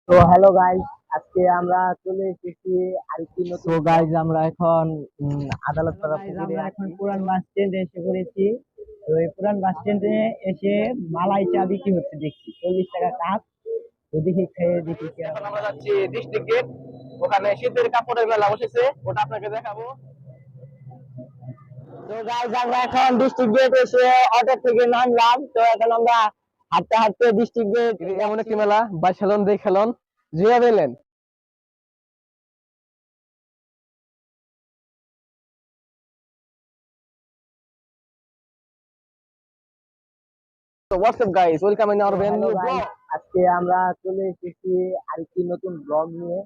তো hello guys, আজকে আমরা চলে এসেছি আরেকটি নতুন গাইস। আমরা এখন আদালত পাড়া পুকুরে এখন পুরান বাস স্ট্যান্ডে এসে পড়েছি। তো এই পুরান বাস স্ট্যান্ডে এসে মালাই চা বিক্রি হচ্ছে দেখছি, 40 টাকা কাপ। তো দেখি খেয়ে দেখি এখন আমরা যাচ্ছি ডিস্ট্রিক্ট গেট, ওখানে শীতের কাপড়ের মেলা বসেছে, ওটা আপনাকে দেখাবো। তো গাইস আমরা এখন ডিস্ট্রিক্ট গেট এসে অটো থেকে নামলাম। তো এখন আমরা হাঁটতে হাঁটতে ডিস্ট্রিক্ট গেট এমন একটি মেলা বা খেলন দিয়ে খেলন জিয়া দিলেন। তো WhatsApp guys, welcome in our brand new blog. আজকে আমরা চলে এসেছি আরেকটি নতুন ব্লগ নিয়ে।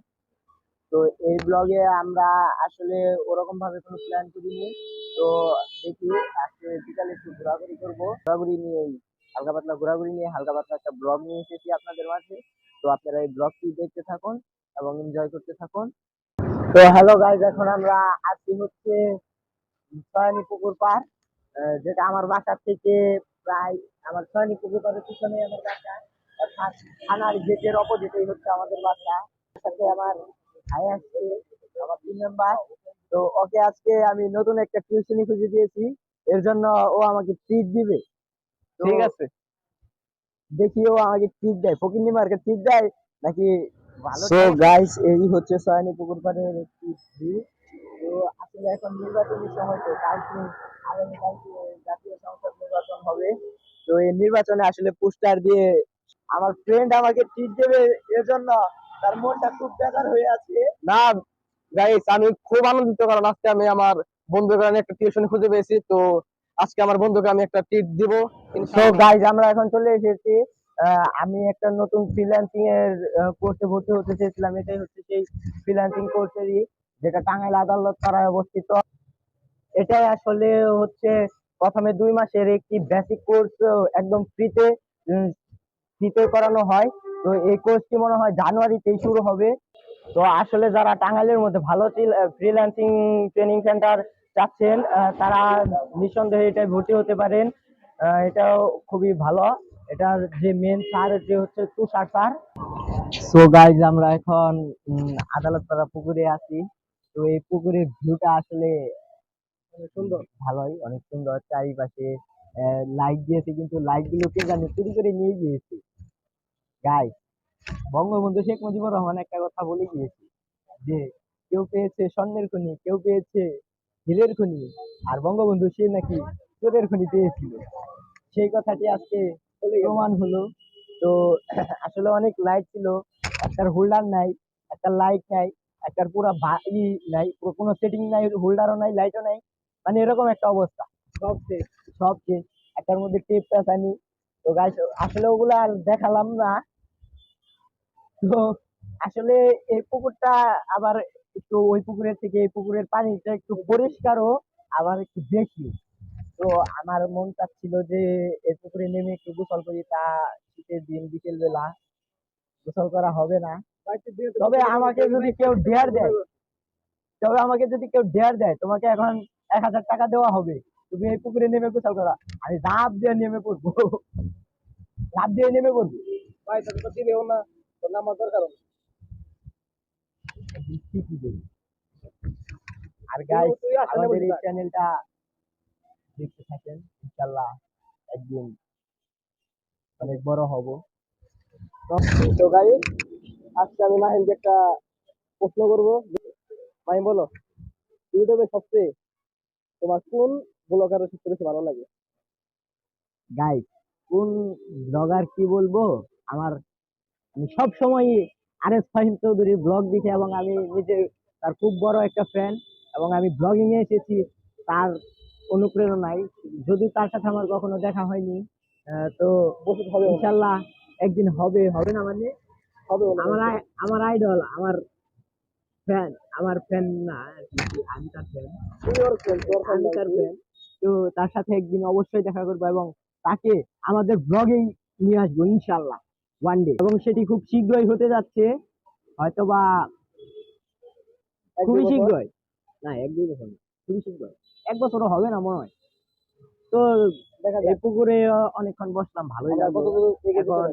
তো এই ব্লগে আমরা আসলে ওরকম ভাবে কোনো প্ল্যান করিনি। তো দেখি আজকে বিকালে একটু ঘোরাঘুরি করবো, ঘোরাঘুরি নিয়ে হালকা পাতলা ঘোরাঘুরি নিয়ে হালকা পাতলা একটা ব্লগ নিয়ে এসেছি আপনাদের মাঝে। তো আপনারা এই ব্লগটি দেখতে থাকুন এবং এনজয় করতে থাকুন। তো হ্যালো গাইজ, এখন আমরা আছি হচ্ছে সয়ানী পুকুর পাড়, যেটা আমার বাসা থেকে প্রায়, আমার সয়ানী পুকুর পাড়ের পিছনে আমার বাসা, অর্থাৎ থানার গেটের অপোজিটেই হচ্ছে আমাদের বাসা। সাথে আমার ভাই আসছে, আমার 3 মেম্বার। তো ওকে আজকে আমি নতুন একটা টিউশনি খুঁজে দিয়েছি, এর জন্য ও আমাকে ট্রিট দিবে। ঠিক আছে, দেখি ও আমাকে ট্রিট দেয়, ফকিন্নি মার্কে ট্রিট দেয় নাকি ভালো। সো গাইস, এই হচ্ছে সয়ানী পুকুর পাড়ের একটি ভিউ। তো আসলে এখন নির্বাচনী সময়, তো কালকে আগামীকালকে জাতীয় সংসদ নির্বাচন হবে। তো এই নির্বাচনে আসলে পোস্টার দিয়ে আমার ফ্রেন্ড আমাকে ট্রিট দেবে, এজন্য তার মনটা খুব বেজার হয়ে আছে। না গাইস, আমি খুব আনন্দিত, কারণ আজকে আমি আমার বন্ধুর কারণে একটা টিউশন খুঁজে পেয়েছি। তো আজকে আমার বন্ধুকে আমি একটা ট্রিট দিব। তো গাইস আমরা এখন চলে এসেছি, আমি একটা নতুন ফ্রিল্যান্সিং এর কোর্সে ভর্তি হতে চেয়েছিলাম। এটাই হচ্ছে সেই ফ্রিল্যান্সিং কোর্সেরই, যেটা টাঙ্গাইল আদালত পাড়ায় অবস্থিত। এটাই আসলে হচ্ছে প্রথমে 2 মাসের একটি বেসিক কোর্স, একদম ফ্রিতে করানো হয়। তো এই কোর্সটি মনে হয় জানুয়ারিতেই শুরু হবে। তো আসলে যারা টাঙ্গাইলের মধ্যে ভালো ফ্রিল্যান্সিং ট্রেনিং সেন্টার চাচ্ছেন, তারা নিঃসন্দেহে এটাই ভর্তি হতে পারেন। এটাও খুবই ভালো। এটার যে মেন স্যার, যে হচ্ছে তুষার স্যার। সো গাইজ আমরা এখন আদালত পাড়া পুকুরে আছি। তো এই পুকুরের ভিউটা আসলে অনেক সুন্দর, ভালোই অনেক সুন্দর। চারিপাশে লাইট দিয়েছে, কিন্তু লাইট গুলো কে জানে চুরি করে নিয়ে গিয়েছে। গাইজ, বঙ্গবন্ধু শেখ মুজিবুর রহমান একটা কথা বলে গিয়েছে যে কেউ পেয়েছে স্বর্ণের খনি, কেউ পেয়েছে হীরের খনি, আর বঙ্গবন্ধু সে নাকি চোরের খনি পেয়েছিল। সেই কথাটি আজকে প্রমাণ হলো। তো আসলে অনেক লাইট ছিল, একটার হোল্ডার নাই, একটা লাইট নাই, একটার পুরো নাই, পুরো কোনো সেটিং নাই, হোল্ডারও নাই, লাইটও নাই, মানে এরকম একটা অবস্থা। সব শেষ। একটার মধ্যে টেপ পেঁচানি। তো গাইস আসলে ওগুলো আর দেখালাম না। তো আসলে এই পুকুরটা আবার একটু ওই পুকুরের থেকে এই পুকুরের পানিটা একটু পরিষ্কারও, আবার একটু বেশি। তো আমার মন চাচ্ছিল যে এই পুকুরে নেমে একটু গোসল করি, তা শীতের দিন বিকেল বেলা গোসল করা হবে না। তবে আমাকে যদি কেউ ডেয়ার দেয়, তোমাকে এখন 1000 টাকা দেওয়া হবে, তুমি এই পুকুরে নেমে গোসল করা। আমি লাভ দিয়ে নেমে পড়বো, লাভ দিয়ে নেমে পড়বো। ভাই তোকে তো দিলেও না, তোর নামার দরকার নেই। ঠিকই বলি। আর গাইস, আমাদের এই চ্যানেলটা দেখতে থাকেন, ইনশাল্লাহ একদিন অনেক বড় হব। তো গাইস, আজকে আমি মাহিমকে একটা প্রশ্ন করবো। মাহিম বলো, ইউটিউবে সবচেয়ে তোমার কোন ব্লগারের সবচেয়ে বেশি ভালো লাগে? গাইস, কোন ব্লগার কি বলবো, আমার আমি সব সময় আরএস ফাহিম চৌধুরীর ব্লগ দেখি, এবং আমি নিজে তার খুব বড় একটা ফ্যান, এবং আমি ব্লগিং এ এসেছি তার অনুপ্রেরণায়। যদি তার সাথে আমার কখনো দেখা হয়নি, তো ইনশাল্লাহ একদিন হবে, হবে না মানে হবে। আমার আইডল, আমার ফ্যান, আমার ফ্যান না আর কি, আমি তার ফ্যান, আমি তার ফ্যান। তো তার সাথে একদিন অবশ্যই দেখা করবো, এবং তাকে আমাদের ব্লগেই নিয়ে আসবো ইনশাল্লাহ ওয়ান ডে, এবং সেটি খুব শীঘ্রই হতে যাচ্ছে, হয়তোবা খুবই শীঘ্রই। না, 1-2 বছর না, খুবই শীঘ্রই। 1 বছরও হবে না মনে হয়। তো এই পুকুরে অনেকক্ষণ বসলাম, ভালোই লাগলো। এখন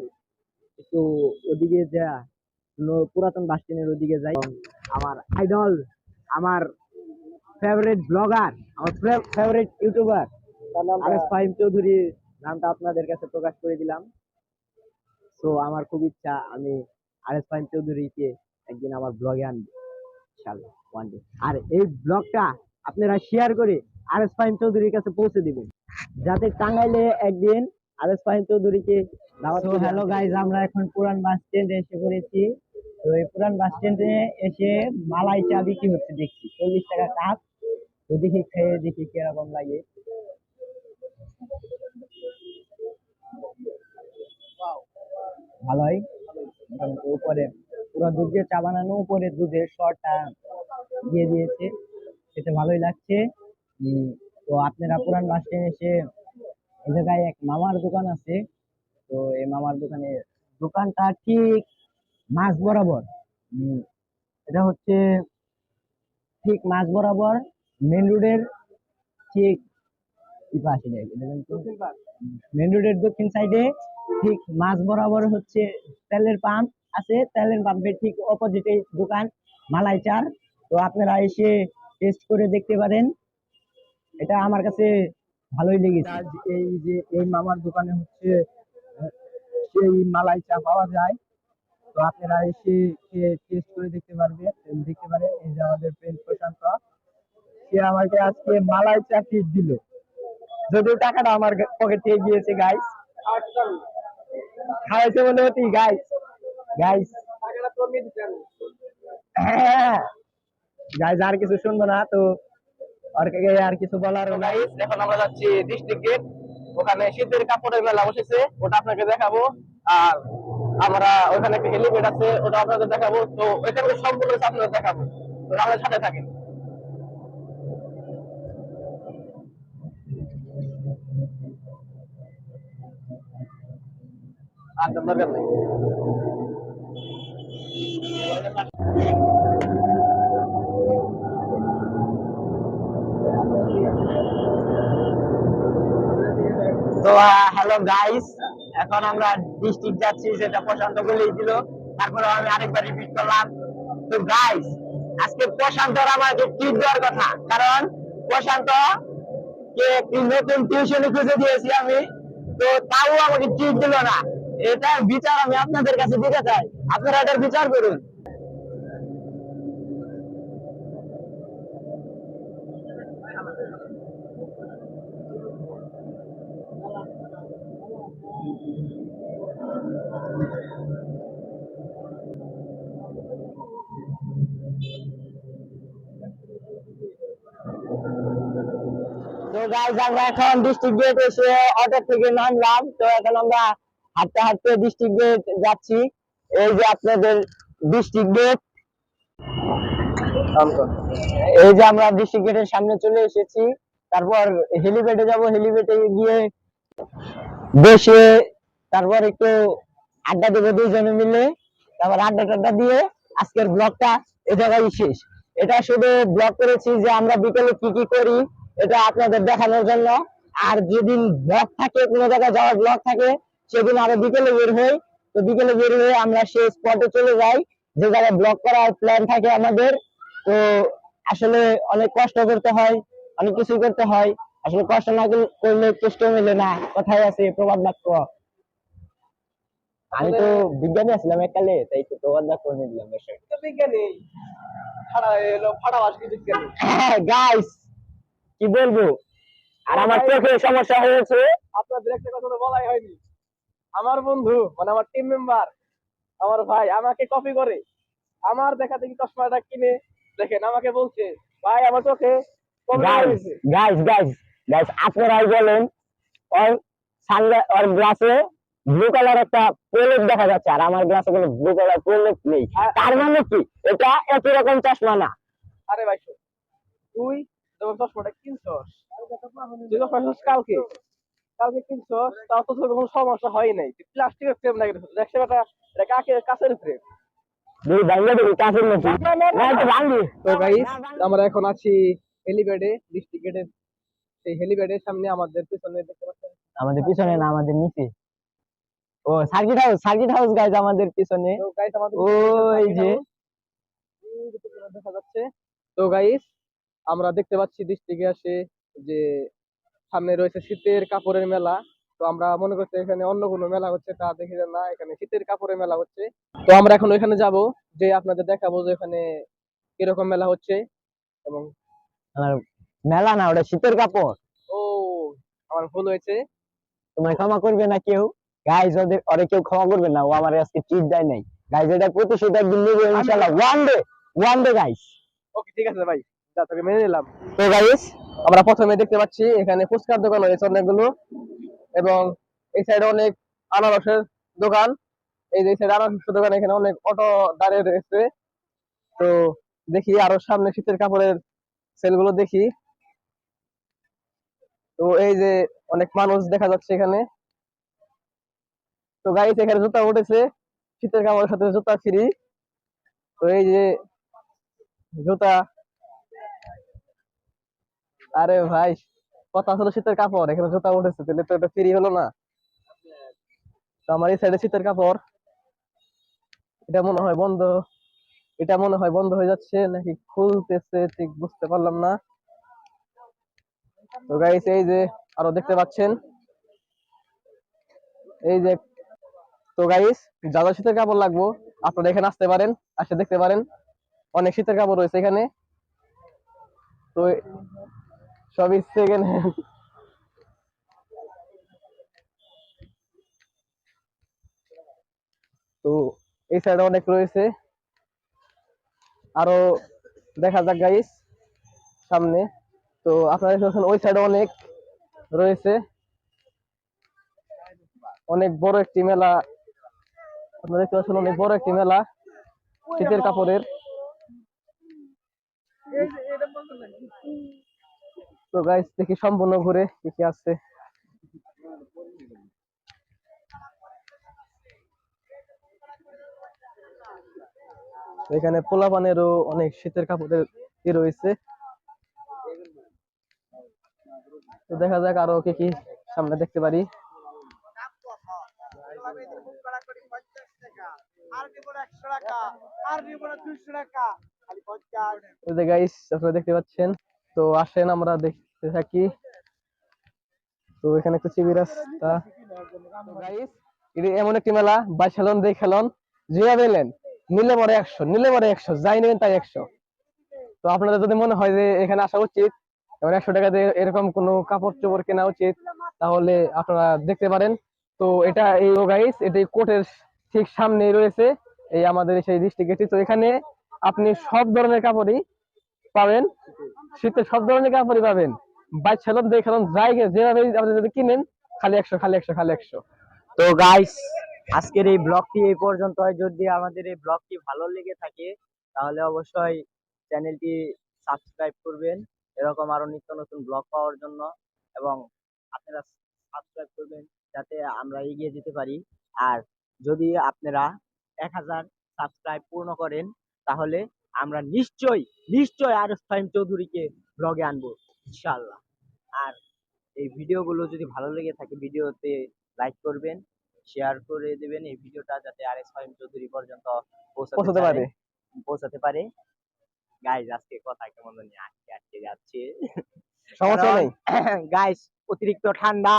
একটু ওদিকে যা পুরাতন বাস স্ট্যান্ডের ওদিকে যাই। আমার আইডল, আমার ফেভারিট ব্লগার, আমার favourite YouTuber RS Fahim Chowdhury নামটা আপনাদের কাছে প্রকাশ করে দিলাম। তো আমার খুব ইচ্ছা আমি আরএস ফাহিম চৌধুরীকে একদিন আমার ব্লগে আনবো ইনশাআল্লাহ ওয়ান ডে। আর এই ব্লগটা আপনারা শেয়ার করে আরএস ফাহিম চৌধুরীর কাছে পৌঁছে দিবেন, যাতে টাঙ্গাইলে একদিন আরএস ফাহিম চৌধুরীকে দাওয়াত। তো হ্যালো গাইজ, আমরা এখন পুরান বাস স্ট্যান্ডে এসে পড়েছি। তো এই পুরান বাস স্ট্যান্ডে এসে মালাই চা বিক্রি হচ্ছে দেখছি, 40 টাকা কাপ। তো দেখি খেয়ে দেখি কিরকম লাগে। ভালোই, উপরে পুরো দুধ দিয়ে চা বানানো, উপরে দুধের শরটা দিয়ে দিয়েছে, খেতে ভালোই লাগছে। তো আপনারা পুরান বাস স্ট্যান্ড এসে এই জায়গায় এক মামার দোকান আছে। তো এই মামার দোকানটা ঠিক মাঝ বরাবর, এটা হচ্ছে ঠিক মাঝ বরাবর মেন রোডের ঠিক কি পাশে, মেন রোডের দক্ষিণ সাইডে ঠিক মাঝ বরাবর হচ্ছে তেলের পাম্প আছে। তেলের পাম্পের ঠিক অপোজিটে দোকান মালাই চার। তো আপনারা এসে টেস্ট করে দেখতে পারেন, এটা আমার কাছে ভালোই লেগেছে। এই যে এই মামার দোকানে হচ্ছে সেই মালাই চা পাওয়া যায়। তো আপনারা এসে টেস্ট করে দেখতে পারেন। এই যে আমাদের ফ্রেন্ড প্রশান্ত, সে আমাকে আজকে মালাই চা ট্রিট দিল, যদিও টাকাটা আমার পকেট থেকে গিয়েছে গাইস। খাওয়াইছে বলে হতি গাইস, গাইস হ্যাঁ গাইস, আর কিছু শুনবো না তো, আর কিছু বলার নাই। এখন আমরা যাচ্ছি ডিস্ট্রিক্ট গেট, ওখানে শীতের কাপড়ের মেলা বসেছে, ওটা আপনাকে দেখাবো। আর আমরা ওখানে একটা হেলিপ্যাড আছে, ওটা আপনাদের দেখাবো। তো ওইখানে সম্পূর্ণ আপনাদের দেখাবো, তো আমাদের সাথে থাকেন। আচ্ছা, দরকার নেই। তো হ্যালো গাইস, এখন আমরা ডিস্ট্রিক্ট যাচ্ছি, যেটা প্রশান্ত বলেই দিল, তারপরে আমি আরেকবার রিপিট করলাম। তো গাইস, আজকে প্রশান্তর আমাকে ট্রিট দেওয়ার কথা, কারণ প্রশান্ত কে একটি নতুন টিউশনি খুঁজে দিয়েছি আমি, তো তাও আমাকে ট্রিট দিল না। এটার বিচার আমি আপনাদের কাছে দিতে চাই, আপনারা এটার বিচার করুন। তো গাইস, আমরা এখন ডিস্ট্রিক্ট গেট এসে অটো থেকে নামলাম। তো এখন আমরা হাঁটতে হাঁটতে ডিস্ট্রিক্ট গেট যাচ্ছি। এই যে আপনাদের ডিস্ট্রিক্ট গেট, এই যে আমরা ডিস্ট্রিক্ট গেটের সামনে চলে এসেছি। তারপর হেলিপ্যাডে যাব, হেলিপ্যাডে গিয়ে বসে তারপর একটু আড্ডা দেবো দুজনে মিলে। তারপর আড্ডা টাড্ডা দিয়ে আজকের ব্লগটা এ জায়গায় শেষ। এটা শুধু ব্লগ করেছি যে আমরা বিকেলে কি কি করি, এটা আপনাদের দেখানোর জন্য। আর যেদিন ব্লগ থাকে, কোনো জায়গায় যাওয়ার ব্লগ থাকে, সেদিন আরো বিকেলে বের হই। তো বিকেলে বের হয়ে আমরা সেই স্পটে চলে যাই, যে জায়গায় ব্লগ করার প্ল্যান থাকে আমাদের। তো আসলে অনেক কষ্ট করতে হয়, অনেক কিছু করতে হয়। আসলে কষ্ট না করলে কষ্ট মেলে না, কথাই আছে, প্রবাদ বাক্য। আমি তো বিজ্ঞানী আসলাম এককালে, তাই তো প্রবাদ বাক্য নিয়ে দিলাম বিজ্ঞানী। গাইস, কি বলবো, আর আমার চোখে সমস্যা হয়েছে। আপনাদের একটা কথা তো বলাই হয়নি, আমার বন্ধু মানে আমার টিম মেম্বার, আমার ভাই আমাকে কপি করে, আমার দেখা দেখি চশমাটা কিনে দেখেন আমাকে বলছে, ভাই আমার চোখে গাইস গাইস গাইস গাইস আপনারাই বলেন, ওর ওর গ্লাসে ব্লু কালার একটা প্রলেপ দেখা যাচ্ছে, আর আমার গ্লাসে কোনো ব্লু কালার প্রলেপ নেই। তার মানে কি এটা একই রকম চশমা না? আরে ভাই তুই যখন চশমাটা কিনছস, তুই চশমা কালকে কালকে কিনছস, তাও তো তোর কোনো সমস্যা হয় নাই। প্লাস্টিকের ফ্রেম লাগিয়ে দিছস, দেখছ বেটা, এটা কাচের ফ্রেম। তো গাইস, আমরা এখন আছি হেলিপ্যাডে, ডিস্ট্রিক্ট গেটের সেই হেলিপ্যাডের সামনে। আমাদের পিছনে দেখতে পাচ্ছেন, আমাদের পিছনে না, আমাদের নিচে ও সার্কিট হাউস গাইজ আমাদের পিছনে। তো গাইস আমাদের ওই যে দেখা যাচ্ছে। তো গাইস আমরা দেখতে পাচ্ছি দৃষ্টিকে আসে যে সামনে রয়েছে শীতের কাপড়ের মেলা। তো আমরা মনে করছি এখানে অন্য কোনো মেলা হচ্ছে, তা দেখি যে না, এখানে শীতের কাপড়ের মেলা হচ্ছে। তো আমরা এখন ওইখানে যাব, যে আপনাদের দেখাবো যে এখানে কিরকম মেলা হচ্ছে। এবং আমার মেলা না, ওটা শীতের কাপড়। ও, আমার ভুল হয়েছে। তোমার ক্ষমা করবে না কেউ? গাইজ ওদের ওরে কেউ ক্ষমা করবে না, ও আমার আজকে চিট দেয় নাই। গাইজ এটা প্রতিশোধ একদিন নেবো ইনশাআল্লাহ, ওয়ান ডে গাইজ। ওকে ঠিক আছে ভাই, যা তোকে মেনে নিলাম। তো গাইজ আমরা প্রথমে দেখতে পাচ্ছি এখানে ফুচকার দোকান রয়েছে অনেকগুলো, এবং এই সাইডে অনেক আনারসের দোকান। এই যে সাইডে আনারসের দোকান, এখানে অনেক অটো দাঁড়িয়ে রয়েছে। তো দেখি আরো সামনে শীতের কাপড়ের সেল গুলো দেখি। তো এই যে অনেক মানুষ দেখা যাচ্ছে এখানে। তো গাইস এখানে জুতা উঠেছে, শীতের কাপড়ের সাথে জুতা ফ্রি। তো এই যে জুতা, আরে ভাই কথা হলো শীতের কাপড়, এখানে জুতা উঠেছে, তাহলে তো এটা ফ্রি হলো না। তো আমার এই সাইডে শীতের কাপড়, এটা মনে হয় বন্ধ, এটা মনে হয় বন্ধ হয়ে যাচ্ছে নাকি খুলতেছে ঠিক বুঝতে পারলাম না। তো গাইস এই যে আরো দেখতে পাচ্ছেন, এই যে, তো গাইস যাদের শীতের কাপড় লাগবো আপনারা এখানে আসতে পারেন, আসে দেখতে পারেন, অনেক শীতের কাপড় রয়েছে এখানে। তো সবই সেকেন্ড হ্যান্ড। তো এই সাইডে অনেক রয়েছে, আরো দেখা যাক গাইস সামনে। তো আপনারা দেখতে পাচ্ছেন ওই সাইডে অনেক রয়েছে, অনেক বড় একটি মেলা। আপনারা দেখতে পাচ্ছেন অনেক বড় একটি মেলা শীতের কাপড়ের। তো গাইস দেখি সম্পূর্ণ ঘুরে কি কি আছে। এখানে পোলাপানেরও অনেক শীতের কাপড়ের ই রয়েছে। তো দেখা যাক আরো কি কি সামনে দেখতে পারি। ওই যে গাইস আপনারা দেখতে পাচ্ছেন, তো আসেন আমরা দেখতে থাকি। তো এখানে একটা চিবি রাস্তা। গাইস এটা এমন একটি মেলা, বাই খেলন দেই খেলন, যেভাবে এলেন নিলে পরে 100, নিলে পরে 100, যাই নেবেন তাই 100। তো আপনাদের যদি মনে হয় যে এখানে আসা উচিত এবং 100 টাকা দিয়ে এরকম কোনো কাপড় চোপড় কেনা উচিত, তাহলে আপনারা দেখতে পারেন। তো এটা এই গাইস, এটি কোর্টের ঠিক সামনেই রয়েছে এই আমাদের সেই ডিস্ট্রিক্টটি। তো এখানে আপনি সব ধরনের কাপড়ই পাবেন, শীতের সব ধরনের কাপড়ই পাবেন, বাই ছেলন দিয়ে খেলন যাই যেভাবে আপনি যদি কিনেন, খালি 100, খালি 100, খালি 100। তো গাইস আজকের এই ব্লগটি এই পর্যন্ত। যদি আমাদের এই ব্লগটি ভালো লেগে থাকে তাহলে অবশ্যই চ্যানেলটি সাবস্ক্রাইব করবেন এরকম আরো নিত্য নতুন ব্লগ পাওয়ার জন্য, এবং আপনারা সাবস্ক্রাইব করবেন যাতে আমরা এগিয়ে যেতে পারি। আর যদি আপনারা 1000 সাবস্ক্রাইব পূর্ণ করেন তাহলে আমরা নিশ্চয়ই নিশ্চয়ই আরস ফাহিম চৌধুরীকে ব্লগে আনবো ইনশাআল্লাহ। আর এই ভিডিওগুলো যদি ভালো লেগে থাকে ভিডিওতে লাইক করবেন, শেয়ার করে দেবেন এই ভিডিওটা, যাতে আর এস ফাহিম চৌধুরী পর্যন্ত পৌঁছাতে পারে। পৌঁছাতে পারে। গাইজ আজকে কথা কেমন জানি আটকে আটকে যাচ্ছে, সমস্যা কারণ নেই। গাইজ অতিরিক্ত ঠান্ডা।